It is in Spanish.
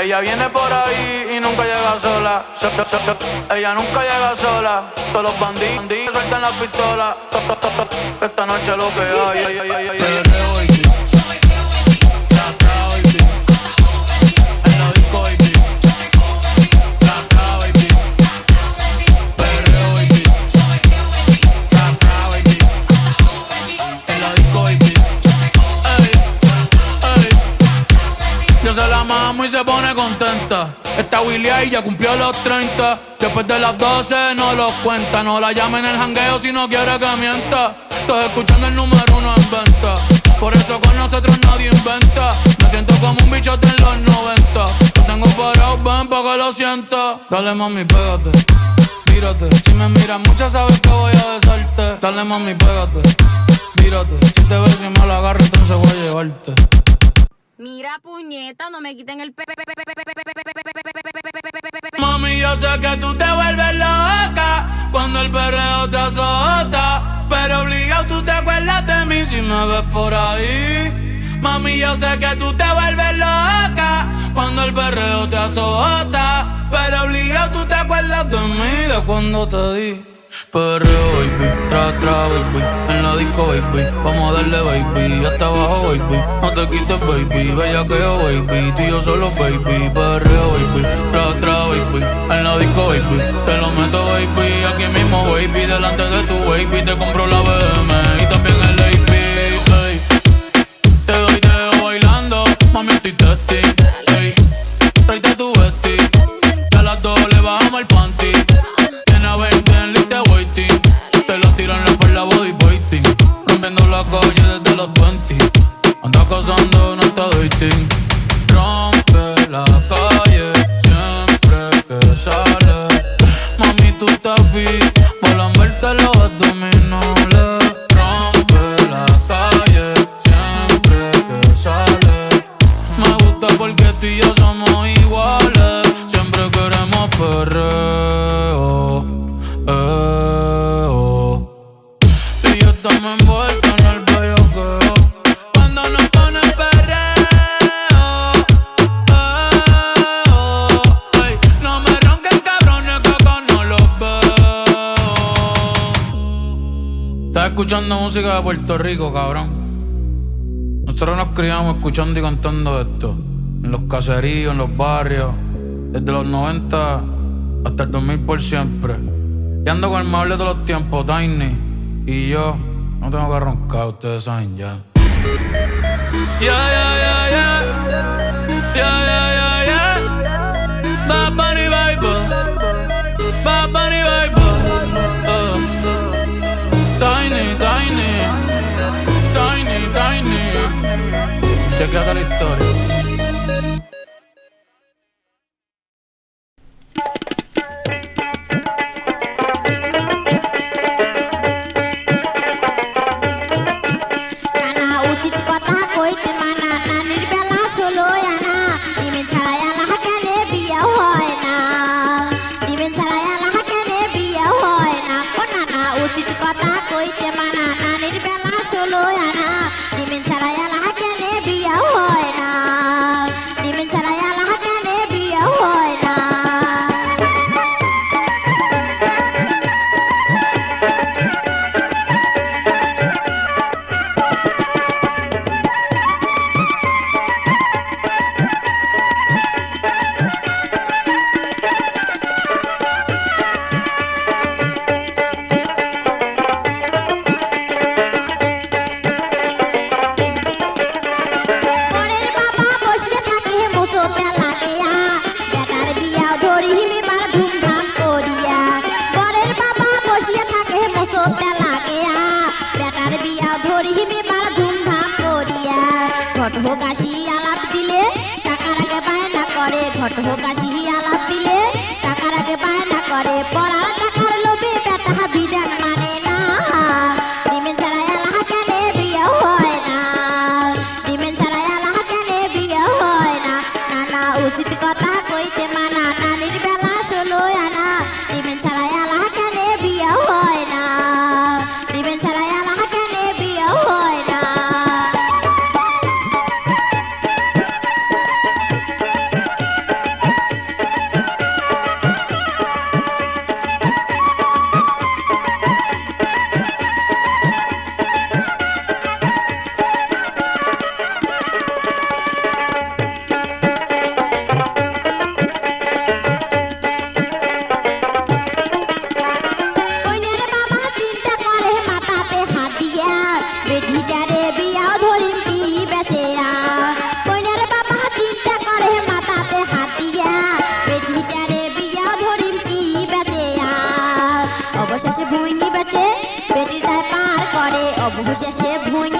Ella viene por ahí y nunca llega sola. Ella nunca llega sola. Todos los bandidos sueltan la pistola. Esta noche lo que hay. Perreo, baby. Tra, baby. En la disco, baby. Tra, baby. Perreo, baby. Tra, baby. En la disco, baby. Ey, ey. Yo se la mamo y se pone contenta. Esta Willy ahí ya cumplió los 30. Después de las 12 no los cuenta. No la llame en el jangueo si no quiere que mienta. Estás escuchando el número 1 en venta. Por eso con nosotros nadie inventa. Me siento como un bichote en los 90. Lo tengo parado, ven pa' que lo sienta. Dale mami, pégate, mírate. Si me miras mucho sabes que voy a besarte. Dale mami, pégate, mírate. Si te ves y me la agarro entonces voy a llevarte. Mira puñeta, no me quiten el Mami, yo sé que tú te vuelves loca cuando el perreo te azota, pero obligado tú te acuerdas de mí si me ves por ahí. Mami, yo sé que tú te vuelves loca cuando el perreo te azota, pero obligado tú te acuerdas de mí, de cuando te di. Perreo, baby, tra, baby. En la disco, baby, vamos a darle, baby. Hasta abajo, baby, no te quites, baby. Bellaqueo, baby, tú y yo solo, baby. Perreo, baby, tra, baby. En la disco, baby, te lo meto, baby. Aquí mismo, baby, delante de tu baby. Te compro la BM y también el AP, ey. Te doy dedo bailando, mami, estoy testing, ey. Tráete tu vesti, que a las 2 le bajamos el panty. Te lo tiran por la body waiting. Rompiendo la calle desde los 20. Anda cazando, no está dating. Rompe la calle siempre que sale. Mami, tú estás fit, volan verte los abdominales. Rompe la calle siempre que sale. Me gusta porque tú y yo somos iguales. Siempre queremos perreo. Tú y yo estamos envueltos en el bellaqueo cuando nos pone el perreo. Ey, no me ronquen cabrones que acá no los veo. Estás escuchando música de Puerto Rico, cabrón. Nosotros nos criamos escuchando y cantando esto en los caseríos, en los barrios, desde los 90 hasta el 2000 por siempre. Y ando con el mejor de todos los tiempos, Tiny. Y yo no tengo que roncar, ustedes saben ya. Yeah. Bad Bunny vibe. Tiny. Chequeate la historia. পেটি তার পার করে অবশেষে ভুঁই